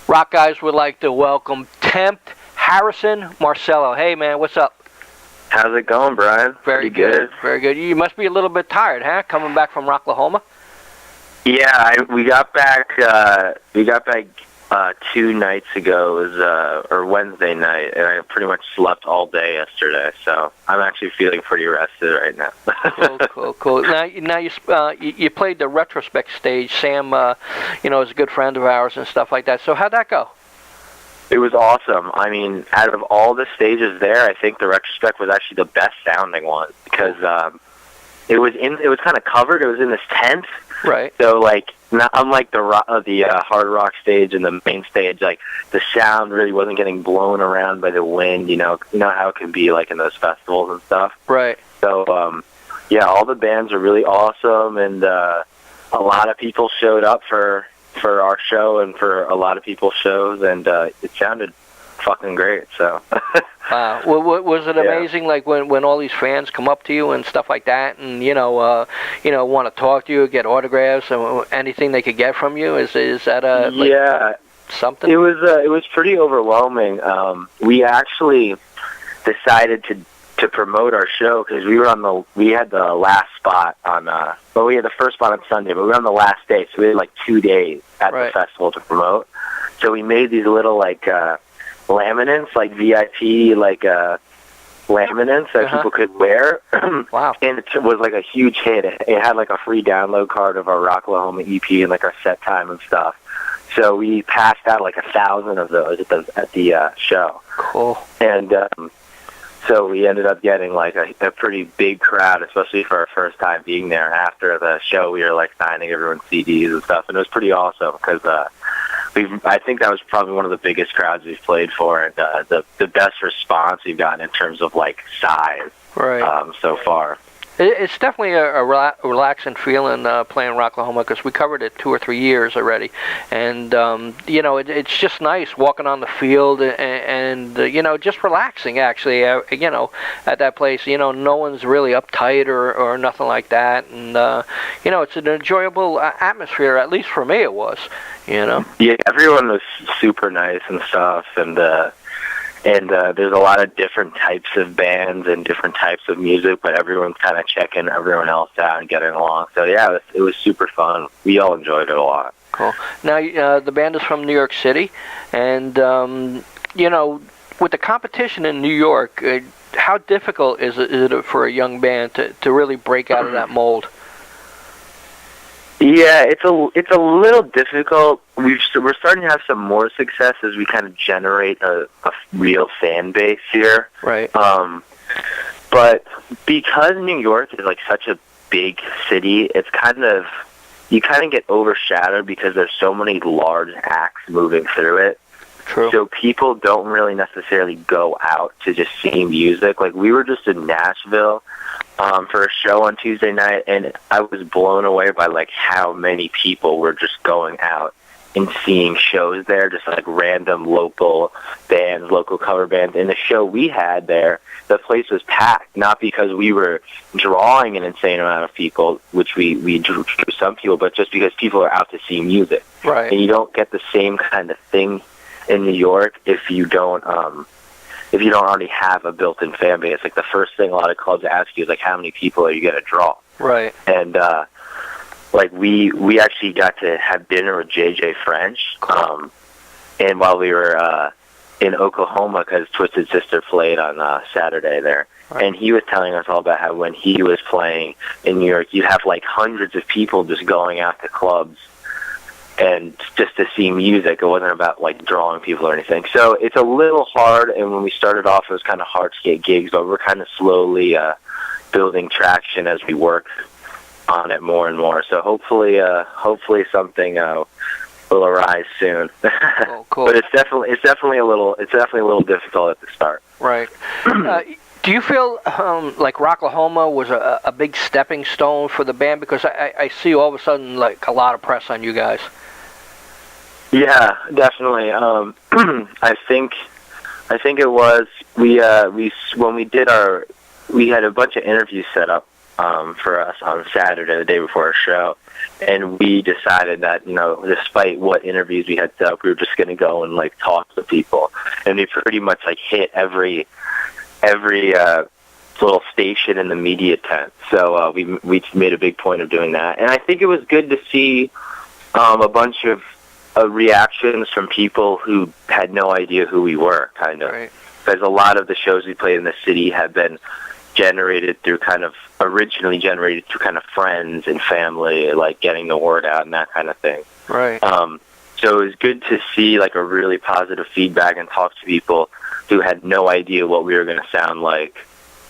Rock Guys would like to welcome Tempt, Harrison Marcello. Hey, man, what's up? How's it going, Brian? Very good. Very good. You must be a little bit tired, huh? Coming back from Rocklahoma? Yeah, we got back 2 nights ago. It was or Wednesday night, and I pretty much slept all day yesterday. So I'm actually feeling pretty rested right now. Cool. Now you played the retrospect stage. Sam, is a good friend of ours and stuff like that. So how'd that go? It was awesome. I mean, out of all the stages there, I think the retrospect was actually the best sounding one because it was kind of covered. It was in this tent, right? So unlike the hard rock stage and the main stage, like the sound really wasn't getting blown around by the wind. You know how it can be like in those festivals and stuff. Right. So all the bands are really awesome, and a lot of people showed up for our show and for a lot of people's shows, and it sounded fucking great. So wow. Was it amazing? Like when all these fans come up to you and stuff like that, and want to talk to you, get autographs, and anything they could get from you? Is that something? It was pretty overwhelming. We actually decided to promote our show because we had the last spot on we had the first spot on Sunday, but we were on the last day, so we had like 2 days at the festival to promote. So we made these little laminates, like VIP laminates that people could wear. Wow. And it was like a huge hit. It had like a free download card of our Rocklahoma EP and like our set time and stuff. So we passed out like 1,000 of those at the show. Cool. And so we ended up getting like a pretty big crowd, especially for our first time being there. After the show, we were like signing everyone's CDs and stuff, and it was pretty awesome because I think that was probably one of the biggest crowds we've played for, and the best response we've gotten in terms of like size so far. It's definitely a relaxing feeling playing Rocklahoma because we covered it 2 or 3 years already, and it's just nice walking on the field and just relaxing actually. At that place, no one's really uptight or nothing like that, and it's an enjoyable atmosphere. At least for me, it was. Yeah, everyone was super nice and stuff, and there's a lot of different types of bands and different types of music, but everyone's kind of checking everyone else out and getting along. So yeah, it was super fun. We all enjoyed it a lot. Cool. Now the band is from New York City, and with the competition in New York, how difficult is it for a young band to really break out of that mold? Yeah, it's a little difficult. We're starting to have some more success as we kind of generate a real fan base here. Right. But because New York is like such a big city, it's you kind of get overshadowed because there's so many large acts moving through it. True. So people don't really necessarily go out to just see music. Like we were just in Nashville for a show on Tuesday night, and I was blown away by like how many people were just going out and seeing shows there, just like random local bands, local cover bands. And the show we had there, the place was packed, not because we were drawing an insane amount of people, which we drew some people, but just because people are out to see music. Right. And you don't get the same kind of thing in New York if you don't already have a built-in fan base. Like the first thing a lot of clubs ask you is like, how many people are you going to draw? Right. And we actually got to have dinner with JJ French, and while we were in Oklahoma, because Twisted Sister played on Saturday there. Right. And he was telling us all about how when he was playing in New York, you'd have like hundreds of people just going out to clubs and just to see music. It wasn't about like drawing people or anything. So it's a little hard, and when we started off, it was kind of hard to get gigs, but we're kind of slowly building traction as we work on it more and more. So hopefully something will arise soon. Cool. But it's definitely a little difficult at the start. Right. Do you feel like Rocklahoma was a big stepping stone for the band? Because I see all of a sudden like a lot of press on you guys. Yeah, definitely. I think it was we when we did we had a bunch of interviews set up for us on Saturday, the day before our show. And we decided that, despite what interviews we had set up, we were just going to go and, like, talk to people. And we pretty much, like, hit every little station in the media tent. So we made a big point of doing that. And I think it was good to see a bunch of reactions from people who had no idea who we were, kind of. Right. Because a lot of the shows we played in the city have been originally generated through kind of friends and family, like getting the word out and that kind of thing. Right. So it was good to see, like, a really positive feedback and talk to people who had no idea what we were going to sound like,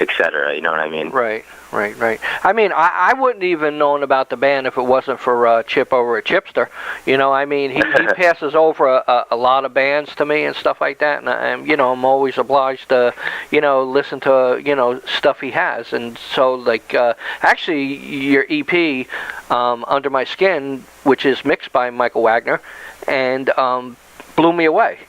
etc. You know what I mean? Right. I mean, I wouldn't even known about the band if it wasn't for Chip over at Chipster. I mean, he passes over a lot of bands to me and stuff like that, and I'm always obliged to, listen to, stuff he has. And so, like, actually, your EP, Under My Skin, which is mixed by Michael Wagener, and blew me away,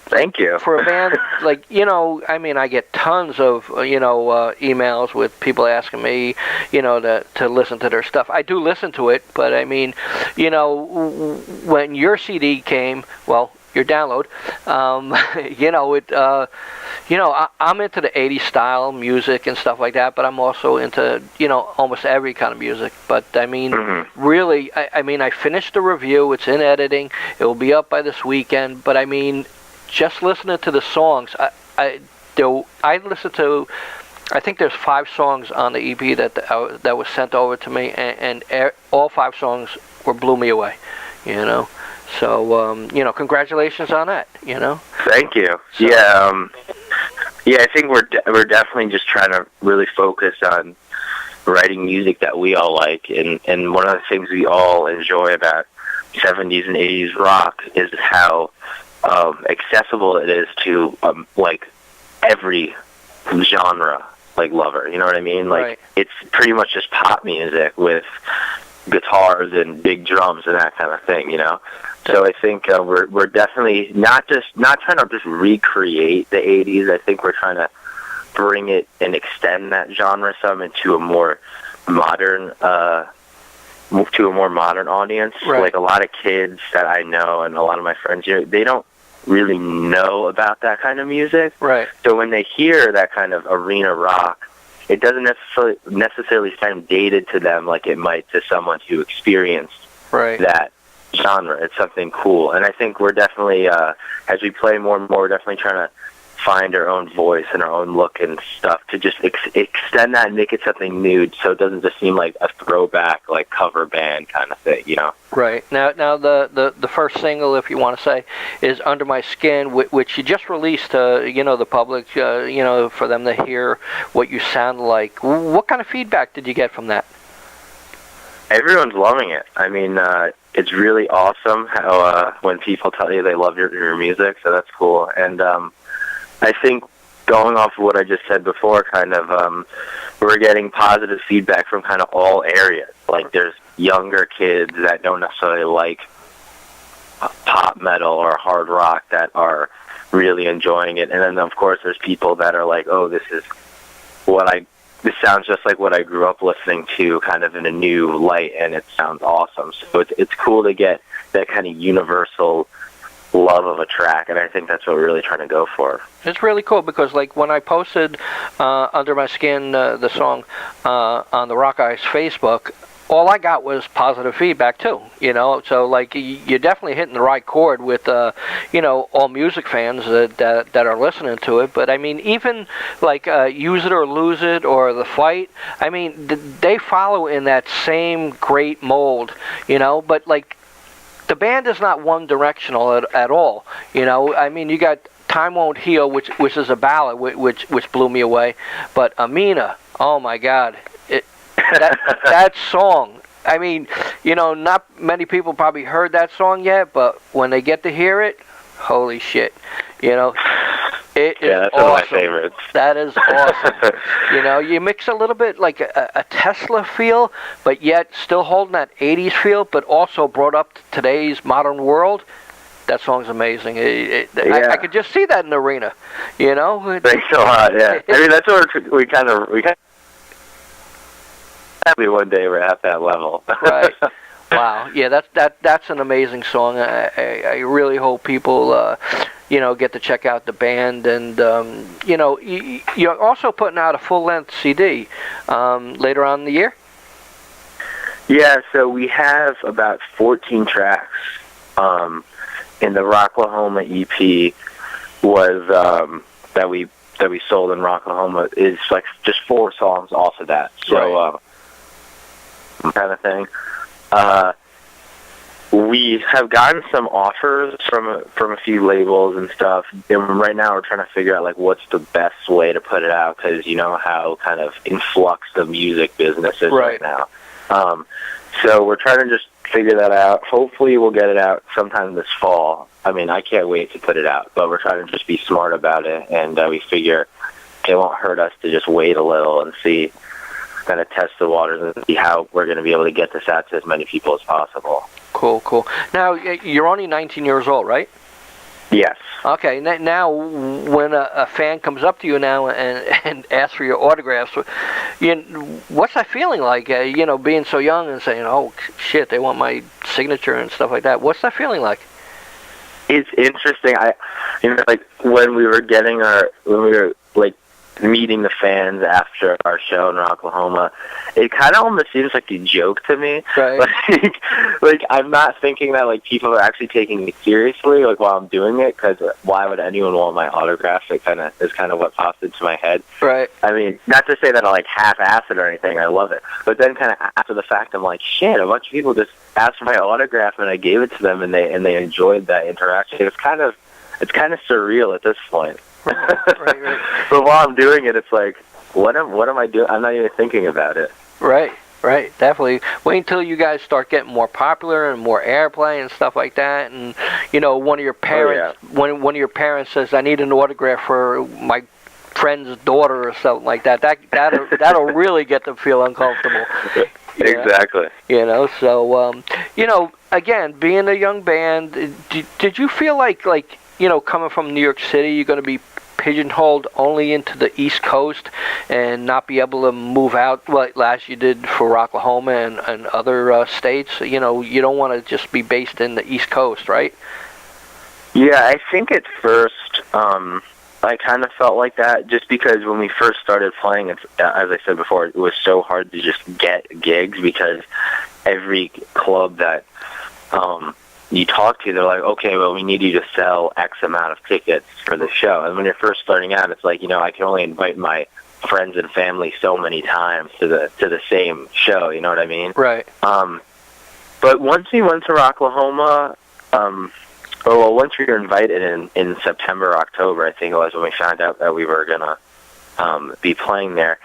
Thank you. For a band, like, I mean, I get tons of, emails with people asking me, to listen to their stuff. I do listen to it, but I mean, when your CD came, well, your download, I'm into the 80s style music and stuff like that, but I'm also into, almost every kind of music. But, I mean, really, I mean, I finished the review. It's in editing. It will be up by this weekend. But, I mean, just listening to the songs, I listened to, I think there's 5 songs on the EP that was sent over to me, and all 5 songs blew me away, So, congratulations on that, Thank you. So, yeah, I think we're definitely just trying to really focus on writing music that we all like, and one of the things we all enjoy about 70s and 80s rock is how accessible it is to like every genre, like lover. You know what I mean? Like, right. It's pretty much just pop music with guitars and big drums and that kind of thing. So I think we're definitely not trying to just recreate the 80s. I think we're trying to bring it and extend that genre some into a more modern audience. Right. Like, a lot of kids that I know and a lot of my friends here, they don't really know about that kind of music. Right. So when they hear that kind of arena rock, it doesn't necessarily sound dated to them like it might to someone who experienced that genre. It's something cool. And I think we're definitely, as we play more and more, we're definitely trying to find our own voice and our own look and stuff to just extend that and make it something new, so it doesn't just seem like a throwback, like, cover band kind of thing, Right. Now the first single, if you want to say, is Under My Skin, which you just released to, the public, for them to hear what you sound like. What kind of feedback did you get from that? Everyone's loving it. I mean, it's really awesome how when people tell you they love your music, so that's cool. And I think, going off of what I just said before, kind of, we're getting positive feedback from kind of all areas. Like, there's younger kids that don't necessarily like pop metal or hard rock that are really enjoying it. And then, of course, there's people that are like, oh, this sounds just like what I grew up listening to, kind of in a new light, and it sounds awesome. So it's cool to get that kind of universal love of a track, and I think that's what we're really trying to go for. It's really cool because, like, when I posted Under My Skin, the song, on the Rockeyez Facebook, all I got was positive feedback too, so, like, you're definitely hitting the right chord with all music fans that are listening to it. But I mean, even like Use It or Lose It or The Fight, I mean, they follow in that same great mold, but, like, the band is not one-directional at all, I mean, you got Time Won't Heal, which is a ballad, which blew me away. But Amina, oh my God, that song. I mean, not many people probably heard that song yet, but when they get to hear it, holy shit, It is that's awesome. One of my favorites. That is awesome. You mix a little bit like a Tesla feel, but yet still holding that 80s feel, but also brought up to today's modern world. That song's amazing. I could just see that in the arena, Thanks a lot, yeah. I mean, that's what we kind of Sadly, one day we're at that level. Right. Wow. Yeah, that's an amazing song. I really hope people get to check out the band, and you're also putting out a full-length CD later on in the year. Yeah, so we have about 14 tracks. In the Rocklahoma EP was that we sold in Rocklahoma is like just 4 songs off of that. So kind of thing. We have gotten some offers from a few labels and stuff, and right now we're trying to figure out like what's the best way to put it out, because you know how kind of in flux the music business is right now. So we're trying to just figure that out. Hopefully we'll get it out sometime this fall. I mean, I can't wait to put it out, but we're trying to just be smart about it, and we figure it won't hurt us to just wait a little and see, kind of test the waters and see how we're going to be able to get this out to as many people as possible. Cool. Now, you're only 19 years old, right? Yes. Okay. Now, when a fan comes up to you now and asks for your autographs, what's that feeling like? Being so young and saying, "Oh shit, they want my signature" and stuff like that. What's that feeling like? It's interesting. Like when we were meeting the fans after our show in Rocklahoma, it kind of almost seems like a joke to me. Right. Like I'm not thinking that like people are actually taking me seriously like while I'm doing it, because why would anyone want my autograph? It is kind of what popped into my head. Right. I mean, not to say that I like half-ass it or anything. I love it, but then kind of after the fact, I'm like, shit. A bunch of people just asked for my autograph, and I gave it to them, and they enjoyed that interaction. It's kind of surreal at this point. Right. But while I'm doing it, it's like, what am I doing? I'm not even thinking about it. Right. Definitely. Wait until you guys start getting more popular and more airplay and stuff like that. And one of your parents, when one of your parents says, "I need an autograph for my friend's daughter" or something like that, that'll really get them feel uncomfortable. Exactly. So again, being a young band, did you feel like coming from New York City, you're going to be pigeonholed only into the East Coast and not be able to move out like last you did for Rocklahoma and other states? You don't want to just be based in the East Coast, right? Yeah, I think at first I kind of felt like that, just because when we first started playing, as I said before, it was so hard to just get gigs, because every club that you talk to, they're like, okay, well, we need you to sell X amount of tickets for the show. And when you're first starting out, it's like, I can only invite my friends and family so many times to the same show, you know what I mean? Right. But once we went to Rocklahoma, once we were invited in September, October, I think it was, when we found out that we were gonna be playing there,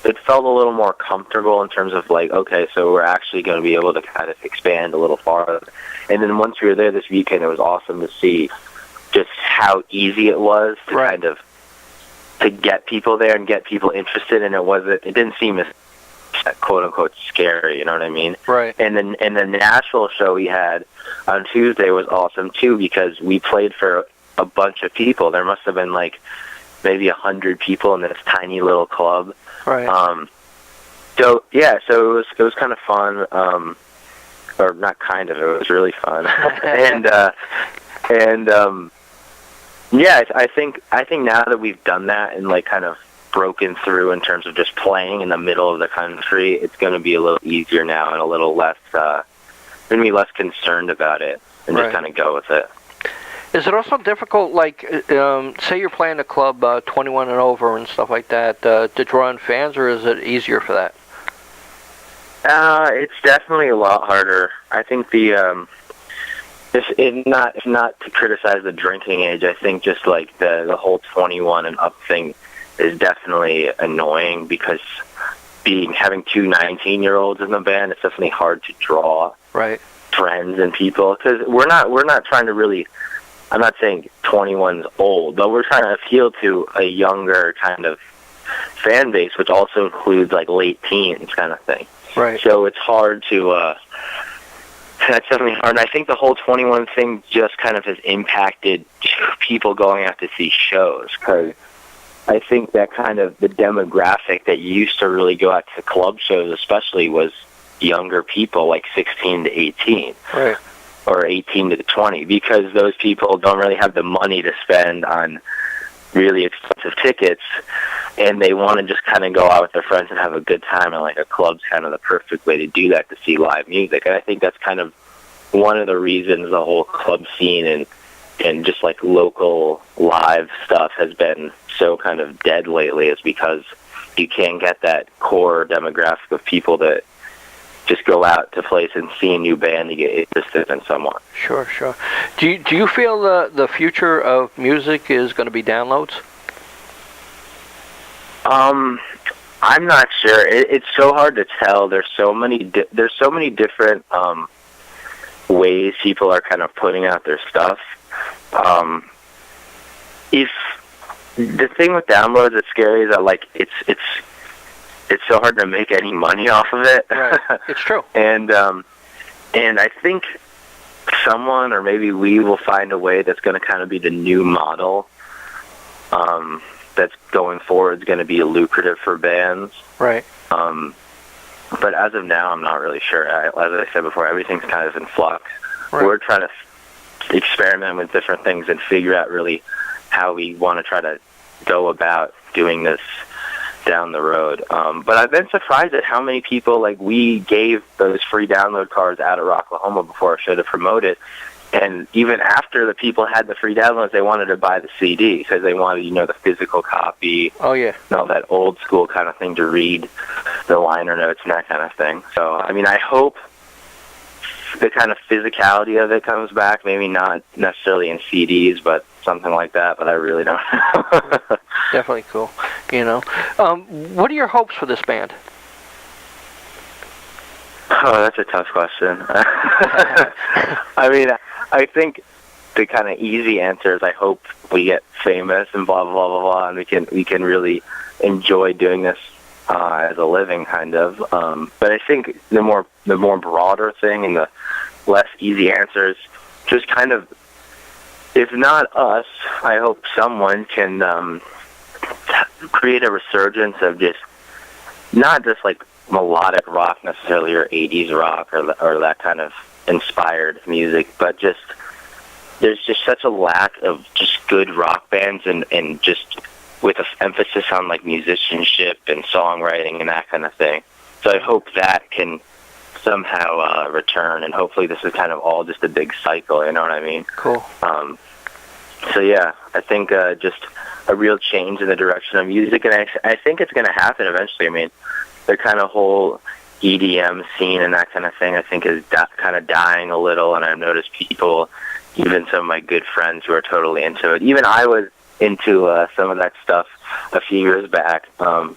it felt a little more comfortable in terms of like, okay, so we're actually going to be able to kind of expand a little farther. And then once we were there this weekend, it was awesome to see just how easy it was to kind of to get people there and get people interested. And it didn't seem as quote unquote scary, you know what I mean? Right. And then the Nashville show we had on Tuesday was awesome too, because we played for a bunch of people. There must have been like maybe 100 people in this tiny little club. Right. So it was kind of fun, or not kind of. It was really fun, I think now that we've done that and like kind of broken through in terms of just playing in the middle of the country, it's going to be a little easier now and a little less, going to be less concerned about it and just kind of go with it. Is it also difficult, like, say you're playing a club 21 and over and stuff like that, to draw in fans, or is it easier for that? It's definitely a lot harder. I think if not to criticize the drinking age, I think just like the whole 21 and up thing is definitely annoying, because having two 19-year-olds in the band, it's definitely hard to draw friends and people, because we're not trying to really. I'm not saying 21's old, but we're trying to appeal to a younger kind of fan base, which also includes like late teens kind of thing. Right. So it's hard to. That's definitely hard. And I think the whole 21 thing just kind of has impacted people going out to see shows, because I think that kind of the demographic that used to really go out to club shows especially was younger people, like 16 to 18. Right. Or 18 to 20, because those people don't really have the money to spend on really expensive tickets, and they want to just kind of go out with their friends and have a good time, and like a club's kind of the perfect way to do that, to see live music. And I think that's kind of one of the reasons the whole club scene and just like local live stuff has been so kind of dead lately, is because you can't get that core demographic of people that just go out to place and see a new band to get interested in someone. Sure. Do you feel the future of music is going to be downloads? I'm not sure. It's so hard to tell. There's so many different ways people are kind of putting out their stuff. If the thing with downloads that's scary is that like it's so hard to make any money off of it. Right. It's true. And I think someone, or maybe we, will find a way that's going to kind of be the new model that's going forward. Is going to be lucrative for bands. Right. But as of now, I'm not really sure. As I said before, everything's kind of in flux. Right. We're trying to experiment with different things and figure out really how we want to try to go about doing this down the road. But I've been surprised at how many people, like, we gave those free download cards out at Rocklahoma before our show to promote it, and even after the people had the free downloads, they wanted to buy the CD because they wanted, the physical copy. Oh, yeah. And all that old school kind of thing to read, the liner notes and that kind of thing. So, I mean, I hope the kind of physicality of it comes back, maybe not necessarily in CDs, but something like that, but I really don't know. Definitely cool. What are your hopes for this band? Oh, that's a tough question. I mean, I think the kind of easy answer is I hope we get famous and blah, blah, blah, blah, and we can really enjoy doing this as a living, kind of. But I think the more broader thing and the less easy answer is just kind of, if not us, I hope someone can create a resurgence of just, not just like melodic rock necessarily, or 80s rock, or that kind of inspired music, but just, there's just such a lack of just good rock bands, and just with an emphasis on like musicianship and songwriting and that kind of thing. So I hope that can somehow return, and hopefully this is kind of all just a big cycle, you know what I mean? Cool. So yeah, I think just a real change in the direction of music, and I think it's going to happen eventually. I mean, the kind of whole EDM scene and that kind of thing, I think, is kind of dying a little, and I've noticed people, even some of my good friends who are totally into it. Even I was into some of that stuff a few years back. I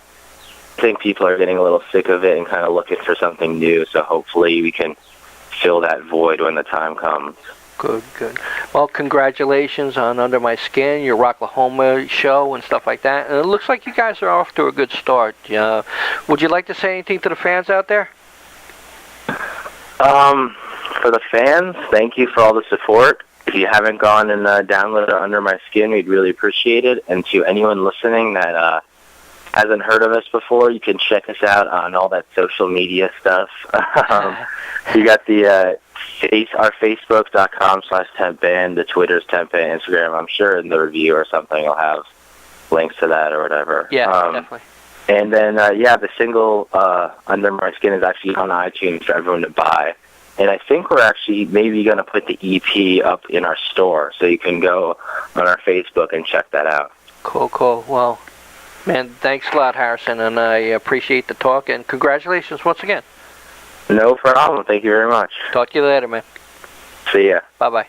think people are getting a little sick of it and kind of looking for something new, so hopefully we can fill that void when the time comes. Good. Well, congratulations on Under My Skin, your Rocklahoma show and stuff like that. And it looks like you guys are off to a good start. Would you like to say anything to the fans out there? For the fans, thank you for all the support. If you haven't gone and downloaded Under My Skin, we'd really appreciate it. And to anyone listening that hasn't heard of us before, you can check us out on all that social media stuff. We got the our Facebook.com/TemptBand, the Twitter's TemptBand, Instagram. I'm sure in the review or something I'll have links to that or whatever. Yeah, definitely. And then, the single Under My Skin is actually on iTunes for everyone to buy. And I think we're actually maybe going to put the EP up in our store, so you can go on our Facebook and check that out. Cool. Well, man, thanks a lot, Harrison, and I appreciate the talk, and congratulations once again. No problem. Thank you very much. Talk to you later, man. See ya. Bye-bye.